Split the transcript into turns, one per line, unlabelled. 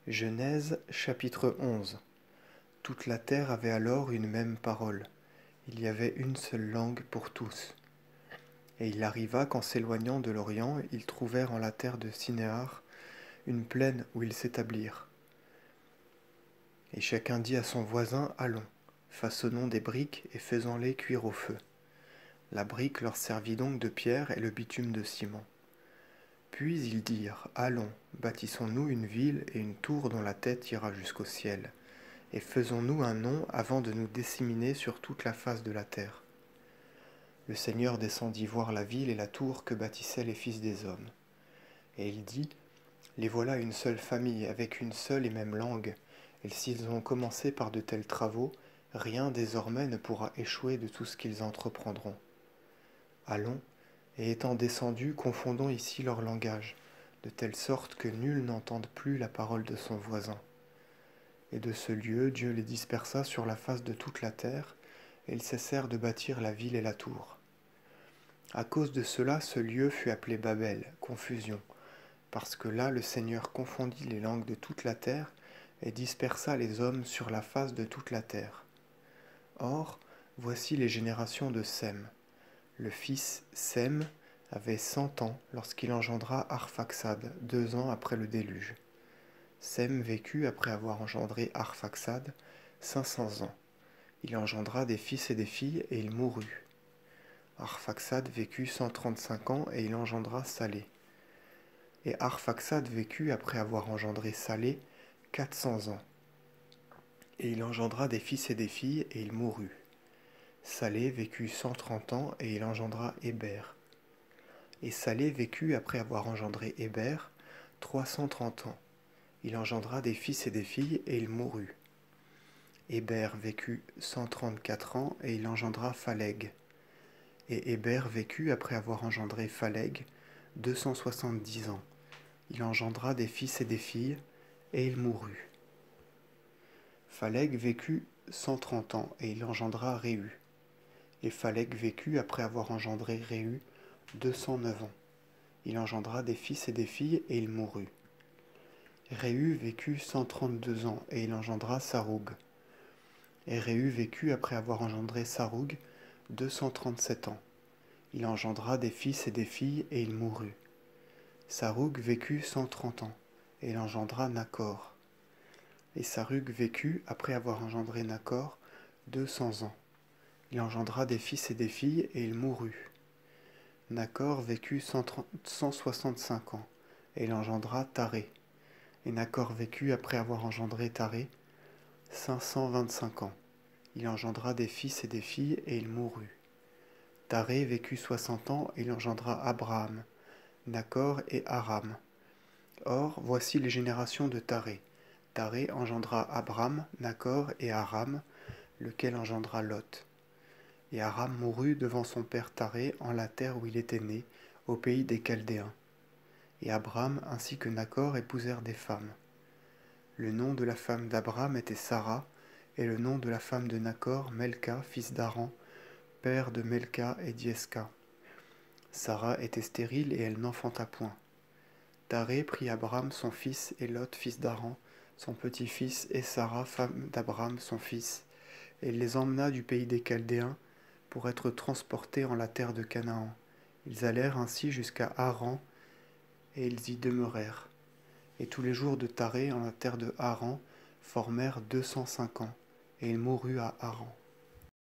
Genèse chapitre 11. Toute la terre avait alors une même parole. Il y avait une seule langue pour tous. Et il arriva qu'en s'éloignant de l'Orient, ils trouvèrent en la terre de Sinéar une plaine où ils s'établirent. Et chacun dit à son voisin, allons, façonnons des briques et faisons-les cuire au feu. La brique leur servit donc de pierre et le bitume de ciment. Puis ils dirent, allons, bâtissons-nous une ville et une tour dont la tête ira jusqu'au ciel, et faisons-nous un nom avant de nous disséminer sur toute la face de la terre. Le Seigneur descendit voir la ville et la tour que bâtissaient les fils des hommes. Et il dit, les voilà une seule famille, avec une seule et même langue, et s'ils ont commencé par de tels travaux, rien désormais ne pourra échouer de tout ce qu'ils entreprendront. Allons, et étant descendus, confondons ici leur langage, de telle sorte que nul n'entende plus la parole de son voisin. Et de ce lieu, Dieu les dispersa sur la face de toute la terre, et ils cessèrent de bâtir la ville et la tour. À cause de cela, ce lieu fut appelé Babel, confusion, parce que là le Seigneur confondit les langues de toute la terre et dispersa les hommes sur la face de toute la terre. Or, voici les générations de Sem. Le fils Sem avait 100 ans lorsqu'il engendra Arphaxad, 2 ans après le déluge. Sem vécut après avoir engendré Arphaxad 500 ans. Il engendra des fils et des filles et il mourut. Arphaxad vécut 135 ans et il engendra Salé. Et Arphaxad vécut après avoir engendré Salé 400 ans. Et il engendra des fils et des filles et il mourut. Salé vécut 130 ans et il engendra Héber. Et Salé vécut après avoir engendré Héber 330 ans. Il engendra des fils et des filles et il mourut. Héber vécut 134 ans et il engendra Phaleg. Et Héber vécut après avoir engendré Phaleg 270 ans. Il engendra des fils et des filles et il mourut. Phaleg vécut 130 ans et il engendra Réhu. Et Phaleg vécut après avoir engendré Réhu 209 ans. Il engendra des fils et des filles et il mourut. Réhu vécut 132 ans et il engendra Sarug. Et Réhu vécut après avoir engendré Sarug 237 ans. Il engendra des fils et des filles et il mourut. Sarug vécut 130 ans et il engendra Nakor. Et Sarug vécut après avoir engendré Nakor 200 ans. Il engendra des fils et des filles et il mourut. Nakor vécut 165 ans et il engendra Taré. Et Nakor vécut après avoir engendré Taré 525 ans. Il engendra des fils et des filles et il mourut. Taré vécut 60 ans et il engendra Abraham, Nakor et Aram. Or, voici les générations de Taré. Taré engendra Abram, Nakor et Aram, lequel engendra Lot. Et Aram mourut devant son père Taré en la terre où il était né, au pays des Chaldéens. Et Abram ainsi que Nakor épousèrent des femmes. Le nom de la femme d'Abram était Sarah, et le nom de la femme de Nakor, Melka, fils d'Aran, père de Melka et d'Iesca. Sarah était stérile et elle n'enfanta point. Taré prit Abram son fils et Lot fils d'Aran, son petit-fils, et Sarah, femme d'Abram son fils, et il les emmena du pays des Chaldéens pour être transportés en la terre de Canaan. Ils allèrent ainsi jusqu'à Haran, et ils y demeurèrent. Et tous les jours de Taré en la terre de Haran formèrent 205 ans, et il mourut à Haran.